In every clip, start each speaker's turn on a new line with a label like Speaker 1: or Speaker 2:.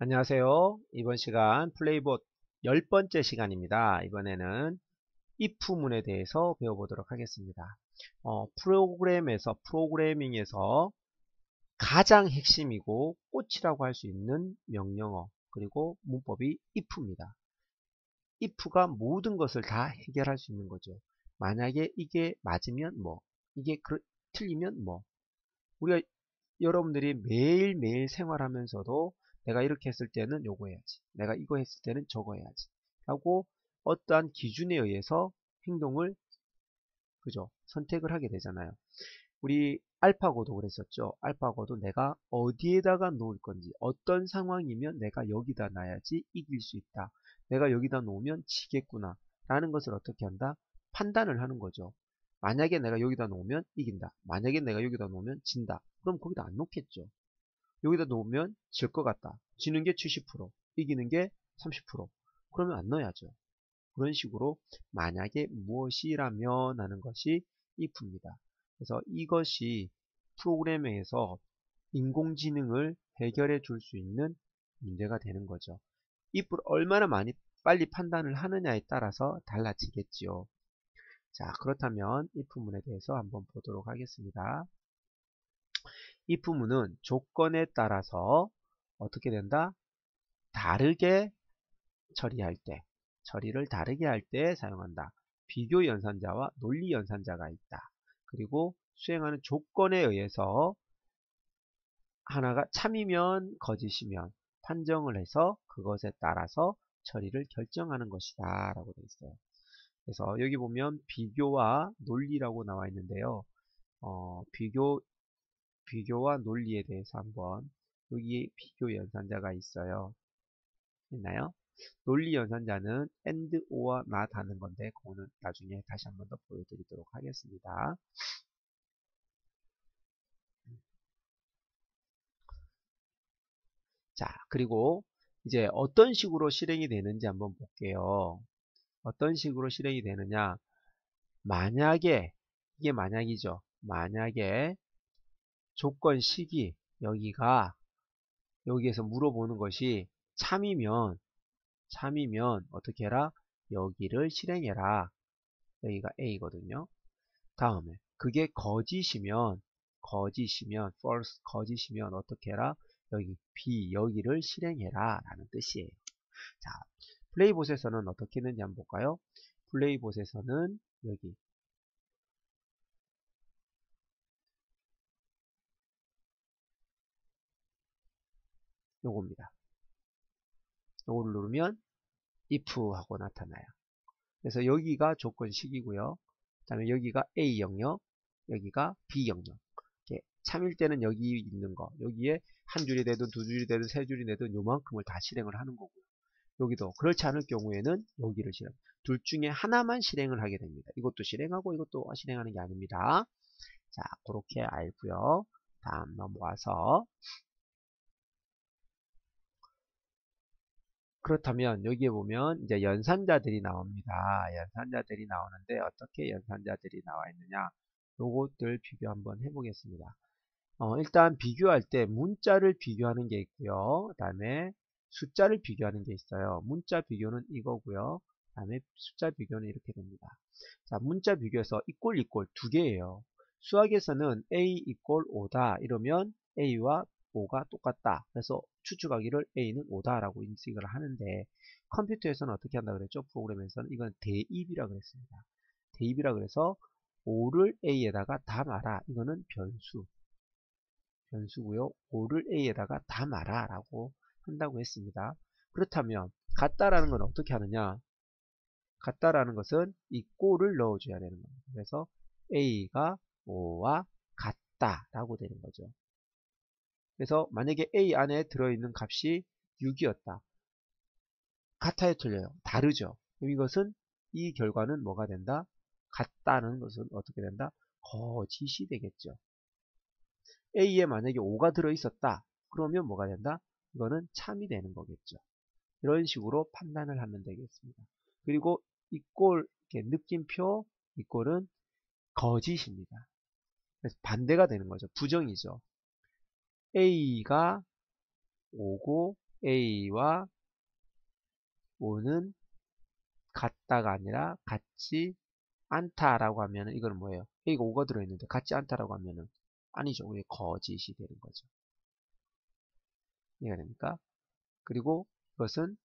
Speaker 1: 안녕하세요. 이번 시간 플레이봇 10번째 시간입니다. 이번에는 if문에 대해서 배워보도록 하겠습니다. 프로그래밍에서 가장 핵심이고 꽃이라고 할 수 있는 명령어 그리고 문법이 if입니다. if가 모든 것을 다 해결할 수 있는 거죠. 만약에 이게 맞으면 뭐, 이게 틀리면 뭐. 우리가 여러분들이 매일매일 생활하면서도 내가 이렇게 했을 때는 요거 해야지. 내가 이거 했을 때는 저거 해야지. 라고 어떠한 기준에 의해서 행동을 선택을 하게 되잖아요. 우리 알파고도 그랬었죠. 알파고도 내가 어디에다가 놓을 건지, 어떤 상황이면 내가 여기다 놔야지 이길 수 있다. 내가 여기다 놓으면 지겠구나. 라는 것을 어떻게 한다? 판단을 하는 거죠. 만약에 내가 여기다 놓으면 이긴다. 만약에 내가 여기다 놓으면 진다. 그럼 거기다 안 놓겠죠. 여기다 놓으면 질 것 같다. 지는 게 70%, 이기는 게 30%. 그러면 안 넣어야죠. 그런 식으로 만약에 무엇이라면 하는 것이 if입니다. 그래서 이것이 프로그래밍에서 인공지능을 해결해 줄 수 있는 문제가 되는 거죠. if를 얼마나 빨리 판단을 하느냐에 따라서 달라지겠지요. 자, 그렇다면 if문에 대해서 한번 보도록 하겠습니다. if문은 조건에 따라서 어떻게 된다? 다르게 처리를 다르게 할 때 사용한다. 비교 연산자와 논리 연산자가 있다. 그리고 수행하는 조건에 의해서 하나가 참이면 거짓이면 판정을 해서 그것에 따라서 처리를 결정하는 것이다 라고 되어 있어요. 그래서 여기 보면 비교와 논리라고 나와 있는데요. 비교와 논리에 대해서 한번 여기에 비교 연산자가 있어요. 있나요? 논리 연산자는 and, or, not 하는 건데 그거는 나중에 다시 한번 더 보여드리도록 하겠습니다. 자, 그리고 이제 어떤 식으로 실행이 되는지 한번 볼게요. 어떤 식으로 실행이 되느냐? 만약에 이게 만약이죠. 만약에 조건 시기 여기에서 물어보는 것이 참이면 어떻게 해라? 여기를 실행해라. 여기가 A거든요. 다음에 그게 거짓이면 false 거짓이면 어떻게 해라? 여기 B 여기를 실행해라 라는 뜻이에요. 자, 플레이봇에서는 어떻게 했는지 한번 볼까요? 플레이봇에서는 여기 요겁니다. 요거를 누르면 if 하고 나타나요. 그래서 여기가 조건식이고요. 그 다음에 여기가 A 영역, 여기가 B 영역. 참일 때는 여기 있는 거, 여기에 한 줄이 되든 두 줄이 되든 세 줄이 되든 요만큼을 다 실행을 하는 거고요. 여기도 그렇지 않을 경우에는 여기를 둘 중에 하나만 실행을 하게 됩니다. 이것도 실행하고 이것도 실행하는 게 아닙니다. 자, 그렇게 알고요. 다음 넘어와서 그렇다면 여기에 보면 이제 연산자들이 나옵니다. 연산자들이 나오는데 어떻게 연산자들이 나와 있느냐? 요것들 비교 한번 해보겠습니다. 일단 비교할 때 문자를 비교하는 게 있고요. 그 다음에 숫자를 비교하는 게 있어요. 문자 비교는 이거고요. 그 다음에 숫자 비교는 이렇게 됩니다. 자, 문자 비교에서 이꼴 두 개예요. 수학에서는 A 이꼴 5다 이러면 A와 5가 똑같다. 그래서 추측하기를 A는 5다 라고 인식을 하는데 컴퓨터에서는 어떻게 한다 그랬죠? 프로그램에서는 이건 대입이라 그랬습니다. 대입이라 그래서 5를 A에다가 담아라. 이거는 변수고요. 5를 A에다가 담아라 라고 한다고 했습니다. 그렇다면 같다라는 건 어떻게 하느냐? 같다라는 것은 이 꼴을 넣어줘야 되는 겁니다. 그래서 A가 5와 같다라고 되는 거죠. 그래서 만약에 A 안에 들어있는 값이 6이었다. 같아요, 틀려요? 다르죠. 그럼 이것은 이 결과는 뭐가 된다? 같다는 것은 어떻게 된다? 거짓이 되겠죠. A에 만약에 5가 들어있었다. 그러면 뭐가 된다? 이거는 참이 되는 거겠죠. 이런 식으로 판단을 하면 되겠습니다. 그리고 이 꼴, 느낌표, 이 꼴은 거짓입니다. 그래서 반대가 되는 거죠. 부정이죠. A가 5고 A와 O는 같다가 아니라 같지 않다라고 하면은 이거는 뭐예요? A가 5가 들어있는데 같지 않다라고 하면은 아니죠. 이게 거짓이 되는 거죠. 이해가 됩니까? 그리고 이것은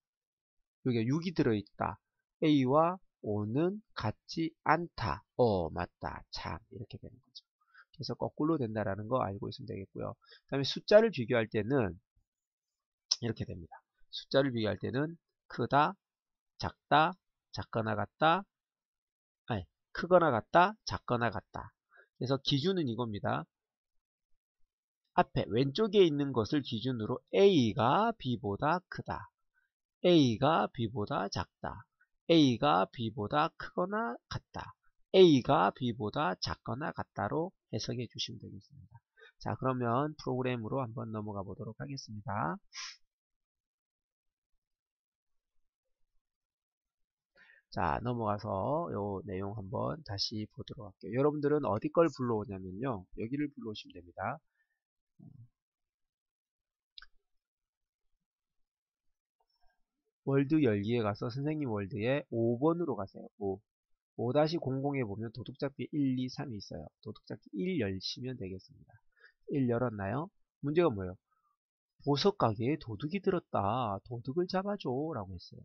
Speaker 1: 여기에 6이 들어있다. A와 O는 같지 않다. 맞다. 참. 이렇게 되는 거죠. 그래서 거꾸로 된다라는 거 알고 있으면 되겠고요. 그 다음에 숫자를 비교할 때는 이렇게 됩니다. 숫자를 비교할 때는 크다, 작다, 작거나 같다, 아니, 크거나 같다, 작거나 같다. 그래서 기준은 이겁니다. 앞에 왼쪽에 있는 것을 기준으로 A가 B보다 크다. A가 B보다 작다. A가 B보다 크거나 같다. A가 B보다 작거나 같다로 해석해 주시면 되겠습니다. 자, 그러면 프로그램으로 한번 넘어가 보도록 하겠습니다. 자, 넘어가서 요 내용 한번 다시 보도록 할게요. 여러분들은 어디 걸 불러오냐면요. 여기를 불러오시면 됩니다. 월드 열기에 가서 선생님 월드에 5번으로 가세요. 5-00에 보면 도둑잡기 1, 2, 3이 있어요. 도둑잡기 1 열시면 되겠습니다. 1 열었나요? 문제가 뭐예요? 보석 가게에 도둑이 들었다. 도둑을 잡아줘. 라고 했어요.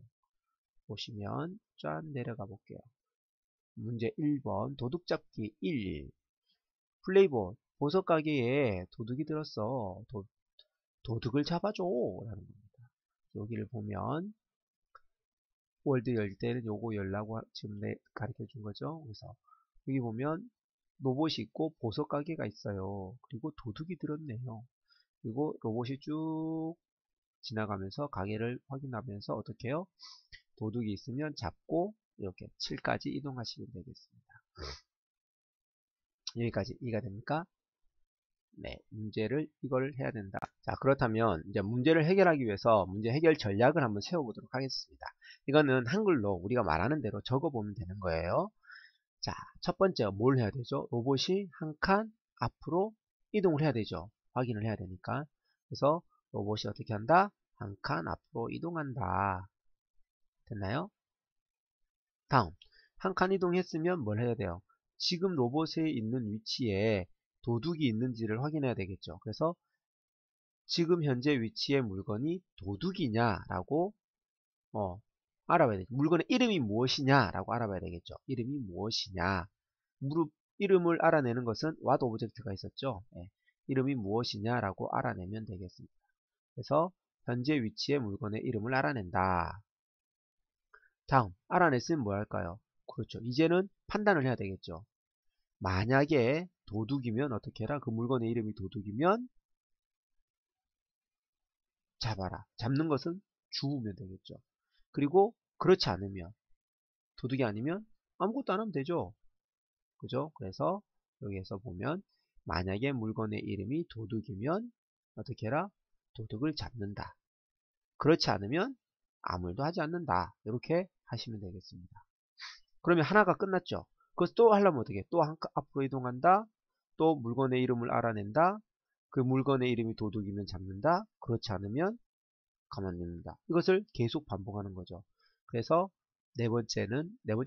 Speaker 1: 보시면 쫙 내려가 볼게요. 문제 1번 도둑잡기 1. 플레이보 보석 가게에 도둑이 들었어. 도둑을 잡아줘. 라는 겁니다. 여기를 보면 월드 열 때는 요거 열라고 지금 가르쳐 준 거죠. 그래서 여기 보면 로봇이 있고 보석 가게가 있어요. 그리고 도둑이 들었네요. 그리고 로봇이 쭉 지나가면서 가게를 확인하면서 어떻게 해요? 도둑이 있으면 잡고 이렇게 7까지 이동하시면 되겠습니다. 여기까지 이해가 됩니까? 네, 문제를 이걸 해야 된다. 자, 그렇다면 이제 문제를 해결하기 위해서 문제 해결 전략을 한번 세워보도록 하겠습니다. 이거는 한글로 우리가 말하는 대로 적어보면 되는 거예요. 자, 첫 번째 뭘 해야 되죠? 로봇이 한 칸 앞으로 이동을 해야 되죠. 확인을 해야 되니까. 그래서 로봇이 어떻게 한다? 한 칸 앞으로 이동한다. 됐나요? 다음, 한 칸 이동했으면 뭘 해야 돼요? 지금 로봇에 있는 위치에 도둑이 있는지를 확인해야 되겠죠. 그래서 지금 현재 위치의 물건이 도둑이냐라고 알아봐야 되죠. 물건의 이름이 무엇이냐라고 알아봐야 되겠죠. 이름이 무엇이냐. 이름을 알아내는 것은 what 오브젝트가 있었죠. 네. 이름이 무엇이냐라고 알아내면 되겠습니다. 그래서 현재 위치의 물건의 이름을 알아낸다. 다음, 알아냈으면 뭐 할까요? 그렇죠. 이제는 판단을 해야 되겠죠. 만약에 도둑이면 어떻게 해라? 그 물건의 이름이 도둑이면 잡아라. 잡는 것은 주우면 되겠죠. 그리고 그렇지 않으면 도둑이 아니면 아무것도 안 하면 되죠. 그죠? 그래서 여기에서 보면 만약에 물건의 이름이 도둑이면 어떻게 해라? 도둑을 잡는다. 그렇지 않으면 아무 일도 하지 않는다. 이렇게 하시면 되겠습니다. 그러면 하나가 끝났죠. 그것을 또 하려면 어떻게 해? 또 한 칸 앞으로 이동한다. 또 물건의 이름을 알아낸다. 그 물건의 이름이 도둑이면 잡는다. 그렇지 않으면 가만히 있는다. 이것을 계속 반복하는 거죠. 그래서 네 번째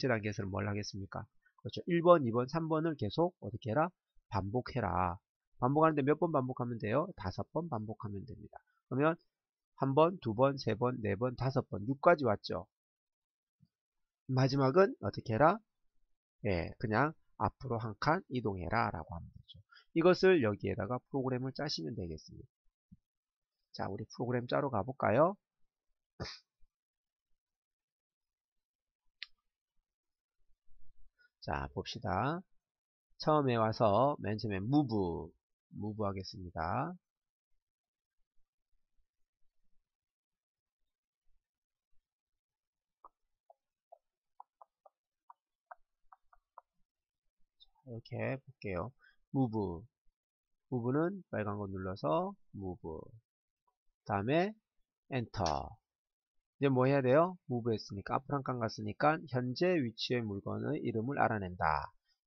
Speaker 1: 단계에서는 뭘 하겠습니까? 그렇죠. 1번, 2번, 3번을 계속 어떻게 해라? 반복해라. 반복하는데 몇 번 반복하면 돼요? 5번 반복하면 됩니다. 그러면 1번, 2번, 3번, 4번, 5번, 6까지 왔죠. 마지막은 어떻게 해라? 예, 그냥 앞으로 한 칸 이동해라 라고 하면 되죠. 이것을 여기에다가 프로그램을 짜시면 되겠습니다. 자, 우리 프로그램 짜러 가볼까요? 자, 봅시다. 처음에 와서 맨 처음에 move 하겠습니다. 이렇게 볼게요. move는 빨간 거 눌러서 move. 다음에 enter. 이제 뭐 해야 돼요? move 했으니까 앞으로 한 칸 갔으니까 현재 위치의 물건의 이름을 알아낸다.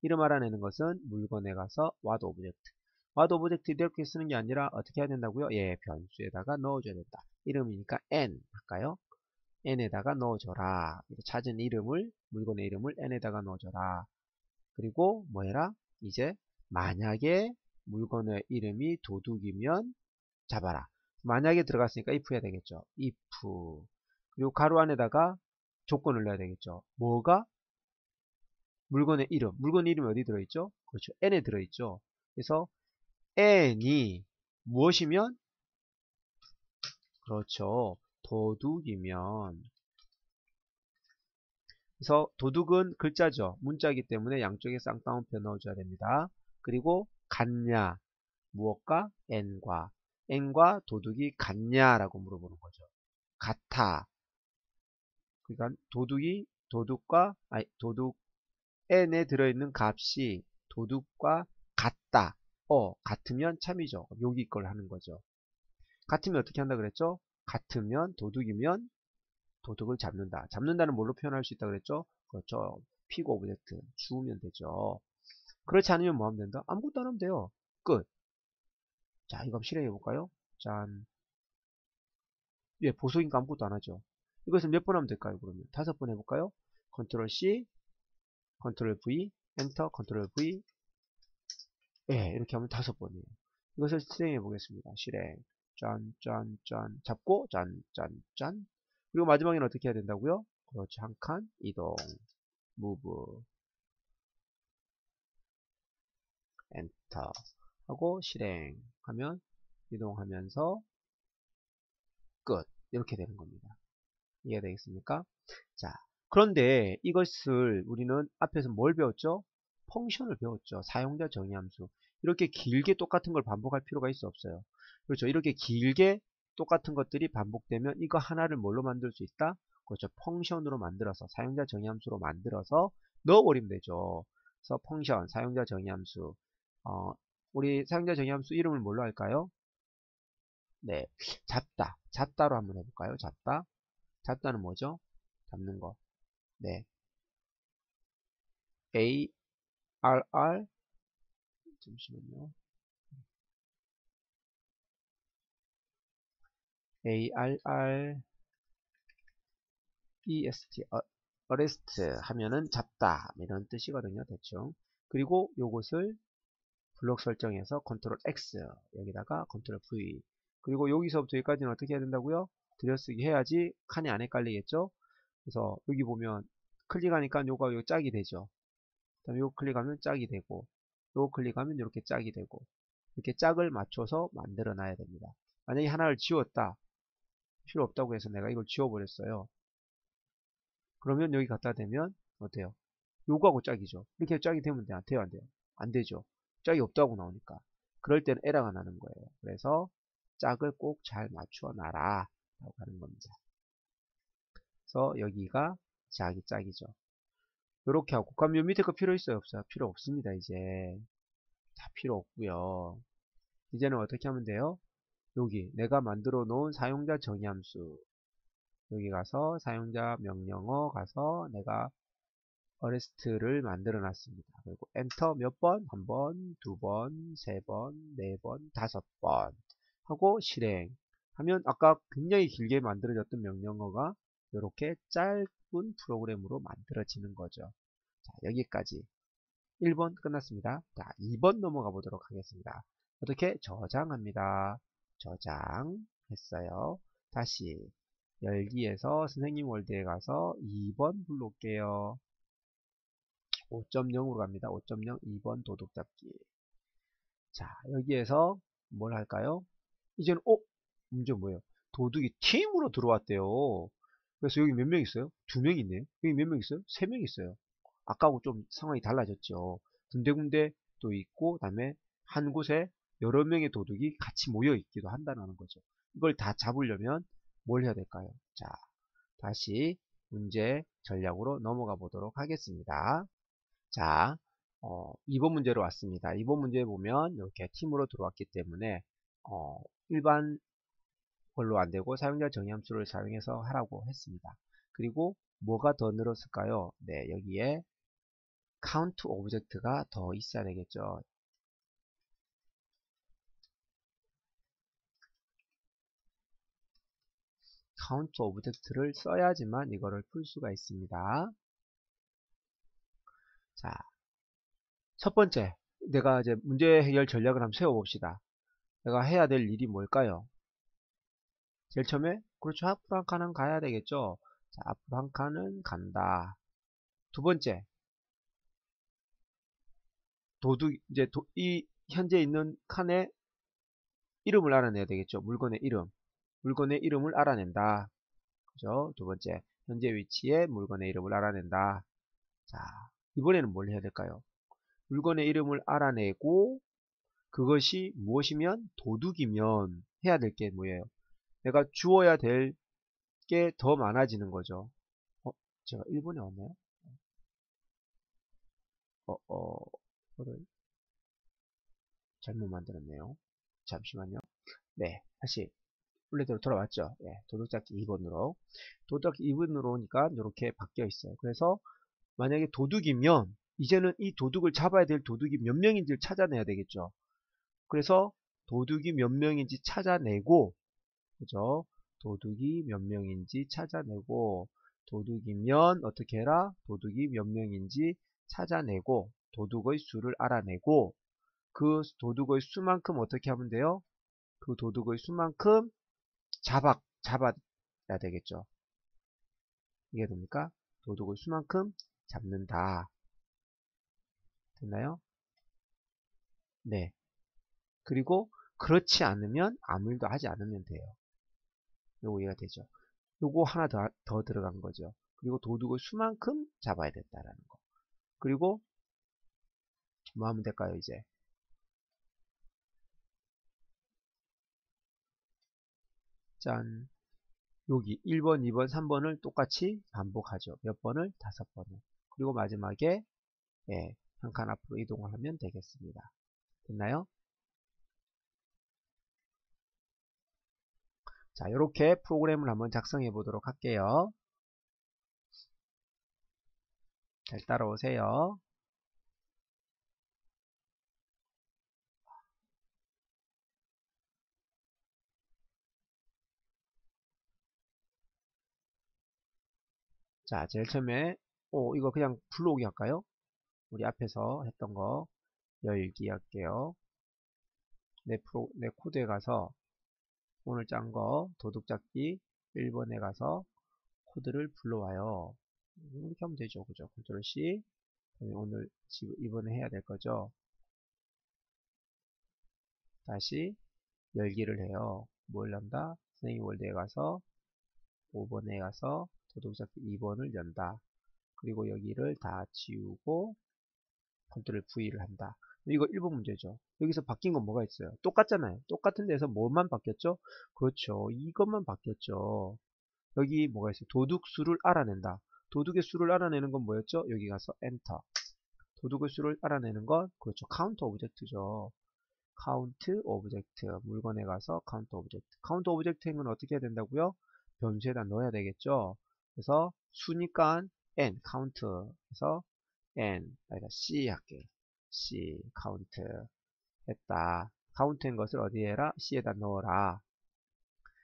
Speaker 1: 이름 알아내는 것은 물건에 가서 what 오브젝트. what 오브젝트 이렇게 쓰는 게 아니라 어떻게 해야 된다고요? 예, 변수에다가 넣어줘야 된다. 이름이니까 n 할까요? n에다가 넣어줘라. 찾은 이름을, 물건의 이름을 n에다가 넣어줘라. 그리고 뭐 해라? 이제 만약에 물건의 이름이 도둑이면 잡아라. 만약에 들어갔으니까 if 해야 되겠죠. if. 그리고 가로 안에다가 조건을 넣어야 되겠죠. 뭐가? 물건의 이름. 물건의 이름이 어디 들어있죠? 그렇죠. n에 들어있죠. 그래서 n이 무엇이면? 그렇죠. 도둑이면. 그래서 도둑은 글자죠. 문자이기 때문에 양쪽에 쌍따옴표 넣어줘야 됩니다. 그리고 같냐? 무엇과? n과 도둑이 같냐라고 물어보는 거죠. 같아. 그러니까 도둑 n에 들어있는 값이 도둑과 같다. 같으면 참이죠. 여기 걸 하는 거죠. 같으면 어떻게 한다 그랬죠? 같으면 도둑이면 도둑을 잡는다. 잡는다는 뭘로 표현할 수 있다 그랬죠? 그렇죠. 피고 오브젝트 주우면 되죠. 그렇지 않으면 뭐 하면 된다? 아무것도 안 하면 돼요. 끝. 자, 이거 한번 실행해 볼까요? 짠. 예, 보석이니까 아무것도 안 하죠. 이것을 몇 번 하면 될까요? 그러면 5번 해볼까요? 컨트롤 C, 컨트롤 V, 엔터, 컨트롤 V. 예, 이렇게 하면 5번이에요. 이것을 실행해 보겠습니다. 실행. 짠, 짠, 짠. 잡고, 짠, 짠, 짠. 그리고 마지막에는 어떻게 해야 된다고요? 그렇죠. 한 칸 이동. 무브. 엔터. 하고 실행하면 이동하면서 끝. 이렇게 되는 겁니다. 이해가 되겠습니까? 자, 그런데 이것을 우리는 앞에서 뭘 배웠죠? 펑션을 배웠죠. 사용자 정의함수. 이렇게 길게 똑같은 걸 반복할 필요가 있어 없어요? 그렇죠. 이렇게 길게 똑같은 것들이 반복되면 이거 하나를 뭘로 만들 수 있다? 그렇죠. 펑션으로 만들어서 사용자 정의함수로 만들어서 넣어버리면 되죠. 그래서 펑션, 사용자 정의함수. 우리 사용자 정의함수 이름을 뭘로 할까요? 네, 잡다로 한번 해볼까요? 잡다는 뭐죠? 잡는 거. 네, ARR 잠시만요. ARREST arrest 하면은 잡다 이런 뜻이거든요. 대충. 그리고 요것을 블록 설정해서 컨트롤 X 여기다가 컨트롤 V 그리고 여기서부터 여기까지는 어떻게 해야 된다고요? 들여쓰기 해야지 칸이 안 헷갈리겠죠? 그래서 여기 보면 클릭하니까 요거 짝이 되죠. 그다음에 요거 클릭하면 짝이 되고 요거 클릭하면 이렇게 짝이 되고 이렇게 짝을 맞춰서 만들어 놔야 됩니다. 만약에 하나를 지웠다. 필요 없다고 해서 내가 이걸 지워버렸어요. 그러면 여기 갖다 대면 어때요? 요거하고 짝이죠. 이렇게 짝이 되면 돼? 안 돼요? 안 돼요? 안 되죠. 짝이 없다고 나오니까. 그럴 때는 에러가 나는 거예요. 그래서 짝을 꼭 잘 맞추어 놔라 라고 하는 겁니다. 그래서 여기가 자기 짝이죠. 이렇게 하고 그럼 요 밑에 거 필요 있어요? 없어요? 필요 없습니다. 이제 다 필요 없고요. 이제는 어떻게 하면 돼요? 여기 내가 만들어 놓은 사용자 정의함수 여기 가서 사용자 명령어 가서 내가 arrest를 만들어 놨습니다. 그리고 엔터 몇 번? 한 번, 두 번, 세 번, 네 번, 5번 하고 실행하면 아까 굉장히 길게 만들어졌던 명령어가 이렇게 짧은 프로그램으로 만들어지는 거죠. 자, 여기까지 1번 끝났습니다. 자, 2번 넘어가 보도록 하겠습니다. 어떻게? 저장합니다. 저장했어요. 다시 열기에서 선생님 월드에 가서 2번 불러올게요. 5.0으로 갑니다. 5.0 2번 도둑 잡기. 자, 여기에서 뭘 할까요? 이제는 문제 뭐예요? 도둑이 팀으로 들어왔대요. 그래서 여기 몇 명 있어요? 2명 있네요. 여기 몇 명 있어요? 3명 있어요. 아까하고 좀 상황이 달라졌죠. 군데군데 또 있고 그다음에 한 곳에 여러 명의 도둑이 같이 모여 있기도 한다는 거죠. 이걸 다 잡으려면 뭘 해야 될까요? 자, 다시 문제 전략으로 넘어가 보도록 하겠습니다. 자, 2번 문제로 왔습니다. 2번 문제에 보면 이렇게 팀으로 들어왔기 때문에 일반 걸로 안되고 사용자 정의함수를 사용해서 하라고 했습니다. 그리고 뭐가 더 늘었을까요? 네, 여기에 count 오브젝트가 더 있어야 되겠죠. 카운트 오브젝트를 써야지만 이거를 풀 수가 있습니다. 자, 첫 번째, 내가 이제 문제 해결 전략을 한번 세워봅시다. 내가 해야 될 일이 뭘까요? 제일 처음에, 그렇죠. 앞으로 한 칸은 가야 되겠죠. 자, 앞으로 한 칸은 간다. 두 번째, 도둑, 이제 이 현재 있는 칸의 이름을 알아내야 되겠죠. 물건의 이름. 물건의 이름을 알아낸다. 그죠? 두 번째, 현재 위치에 물건의 이름을 알아낸다. 자, 이번에는 뭘 해야 될까요? 물건의 이름을 알아내고 그것이 무엇이면 도둑이면 해야 될 게 뭐예요? 내가 주어야 될 게 더 많아지는 거죠. 제가 1번에 왔나요? 이거를 잘못 만들었네요. 잠시만요. 네, 다시 원래대로 돌아왔죠. 네, 도둑잡기 2번으로. 도둑잡기 2번으로 오니까 이렇게 바뀌어 있어요. 그래서 만약에 도둑이면 이제는 이 도둑을 잡아야 될 도둑이 몇 명인지를 찾아내야 되겠죠. 그래서 도둑이 몇 명인지 찾아내고, 그죠? 도둑이 몇 명인지 찾아내고, 도둑이면 어떻게 해라? 도둑이 몇 명인지 찾아내고, 도둑의 수를 알아내고, 그 도둑의 수만큼 어떻게 하면 돼요? 그 도둑의 수만큼 잡아야 되겠죠. 이게 됩니까? 도둑의 수만큼 잡는다. 됐나요? 네. 그리고 그렇지 않으면 아무 일도 하지 않으면 돼요. 요거 이해가 되죠? 요거 하나 더 들어간 거죠. 그리고 도둑의 수만큼 잡아야 된다라는 거. 그리고 뭐 하면 될까요, 이제? 짠. 여기 1번, 2번, 3번을 똑같이 반복하죠. 몇 번을? 5번을. 그리고 마지막에 예, 한 칸 앞으로 이동을 하면 되겠습니다. 됐나요? 자, 이렇게 프로그램을 한번 작성해 보도록 할게요. 잘 따라오세요. 자, 제일 처음에 이거 그냥 불러오기 할까요? 우리 앞에서 했던 거 열기 할게요. 내 코드에 가서 오늘 짠 거 도둑잡기 1번에 가서 코드를 불러와요. 이렇게 하면 되죠. 그죠? 컨트롤 C. 오늘 지금 이번에 해야 될 거죠. 다시 열기를 해요. 뭘 연다? 선생님 월드에 가서 5번에 가서 도둑잡기 2번을 연다. 그리고 여기를 다 지우고 컨트롤 V를 한다. 이거 1번 문제죠. 여기서 바뀐 건 뭐가 있어요? 똑같잖아요. 똑같은 데서 뭐만 바뀌었죠? 그렇죠. 이것만 바뀌었죠. 여기 뭐가 있어요? 도둑 수를 알아낸다. 도둑의 수를 알아내는 건 뭐였죠? 여기 가서 엔터. 도둑의 수를 알아내는 건 그렇죠. 카운트 오브젝트죠. 카운트 오브젝트. 물건에 가서 카운트 오브젝트. 카운트 오브젝트는 어떻게 해야 된다고요? 변수에다 넣어야 되겠죠. 그래서 수니까 n 카운트. 그래서 n 여기다 c 할게요. c 카운트 했다. 카운트인 것을 어디에 해라? c에다 넣어라.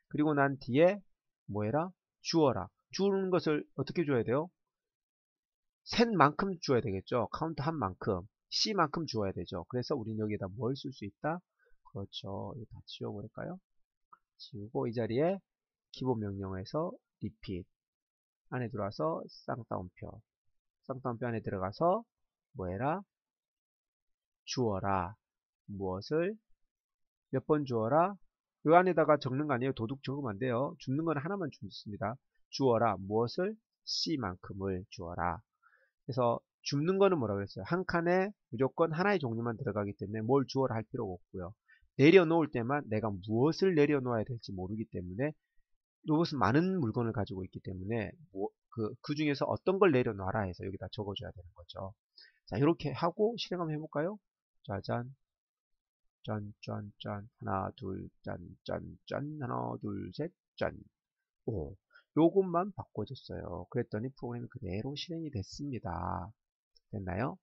Speaker 1: 그리고 난 뒤에 뭐 해라? 주어라. 주는 것을 어떻게 줘야 돼요? 셋만큼 줘야 되겠죠. 카운트 한 만큼. c만큼 주어야 되죠. 그래서 우리는 여기에다 뭘 쓸 수 있다? 그렇죠. 이거 다 지워버릴까요? 지우고 이 자리에 기본 명령어에서 repeat 안에 들어와서 쌍따옴표. 쌍따옴표 안에 들어가서 뭐 해라? 주어라. 무엇을? 몇 번 주어라? 이 안에다가 적는 거 아니에요. 도둑 적으면 안 돼요. 줍는 건 하나만 주습니다. 주어라. 무엇을? c만큼을 주어라. 그래서 줍는 거는 뭐라고 그랬어요? 한 칸에 무조건 하나의 종류만 들어가기 때문에 뭘 주어라 할 필요가 없고요. 내려놓을 때만 내가 무엇을 내려놓아야 될지 모르기 때문에 로봇은 많은 물건을 가지고 있기 때문에 그 중에서 어떤 걸 내려놔라 해서 여기다 적어줘야 되는 거죠. 자, 이렇게 하고 실행 한번 해볼까요? 짜잔, 짠, 짠, 짠, 하나, 둘, 짠, 짠, 짠, 하나, 둘, 셋, 짠. 오, 요것만 바꿔줬어요. 그랬더니 프로그램이 그대로 실행이 됐습니다. 됐나요?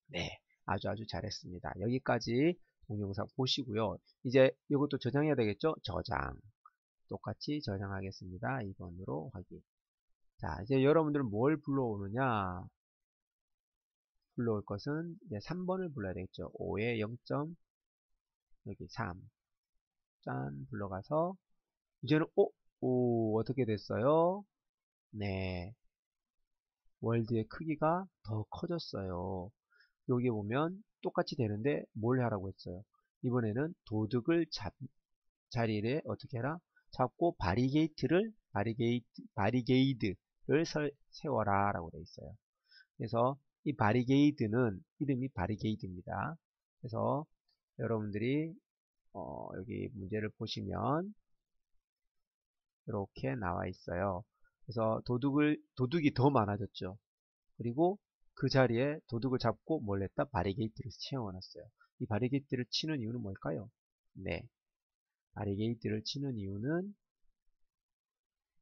Speaker 1: 네, 아주 잘했습니다. 여기까지 동영상 보시고요. 이제 이것도 저장해야 되겠죠? 저장. 똑같이 저장하겠습니다. 2번으로 확인. 자, 이제 여러분들은 뭘 불러오느냐? 불러올 것은 이제 3번을 불러야 되겠죠. 5에 0. 여기 3. 짠, 불러가서 이제는 어떻게 됐어요? 네, 월드의 크기가 더 커졌어요. 여기 보면 똑같이 되는데 뭘 하라고 했어요? 이번에는 도둑을 자리에 어떻게 해라? 잡고 바리게이드를 세워라 라고 되어 있어요. 그래서 이 바리게이드는 이름이 바리게이드입니다. 그래서 여러분들이 여기 문제를 보시면 이렇게 나와 있어요. 그래서 도둑이 더 많아졌죠. 그리고 그 자리에 도둑을 잡고 뭘 했다? 바리게이트를 채워놨어요. 이 바리게이트를 치는 이유는 뭘까요? 네, 바리게이트를 치는 이유는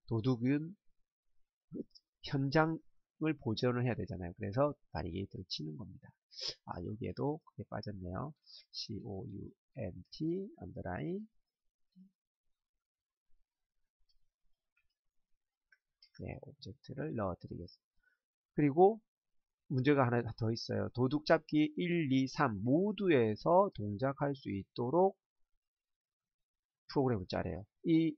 Speaker 1: 도둑은 현장을 보존을 해야 되잖아요. 그래서 바리게이트를 치는 겁니다. 아, 여기에도 그게 빠졌네요. COUNT 언더라인. 네, 오브젝트를 넣어드리겠습니다. 그리고 문제가 하나 더 있어요. 도둑 잡기 1, 2, 3 모두에서 동작할 수 있도록 프로그램을 짜래요.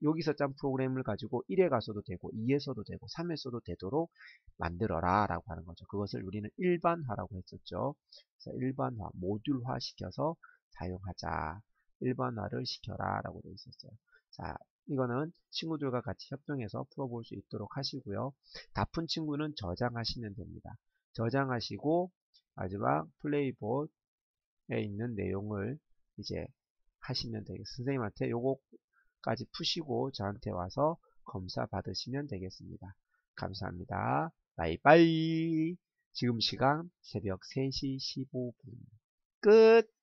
Speaker 1: 여기서 짠 프로그램을 가지고 1에 가서도 되고 2에서도 되고 3에서도 되도록 만들어라 라고 하는 거죠. 그것을 우리는 일반화라고 했었죠. 그래서 일반화, 모듈화 시켜서 사용하자. 일반화를 시켜라 라고 되어 있었어요. 자, 이거는 친구들과 같이 협동해서 풀어볼 수 있도록 하시고요. 다 푼 친구는 저장하시면 됩니다. 저장하시고 마지막 플레이보드에 있는 내용을 이제 하시면 되겠습니다. 선생님한테 요거까지 푸시고 저한테 와서 검사 받으시면 되겠습니다. 감사합니다. 바이바이. 지금 시간 새벽 3시 15분. 끝.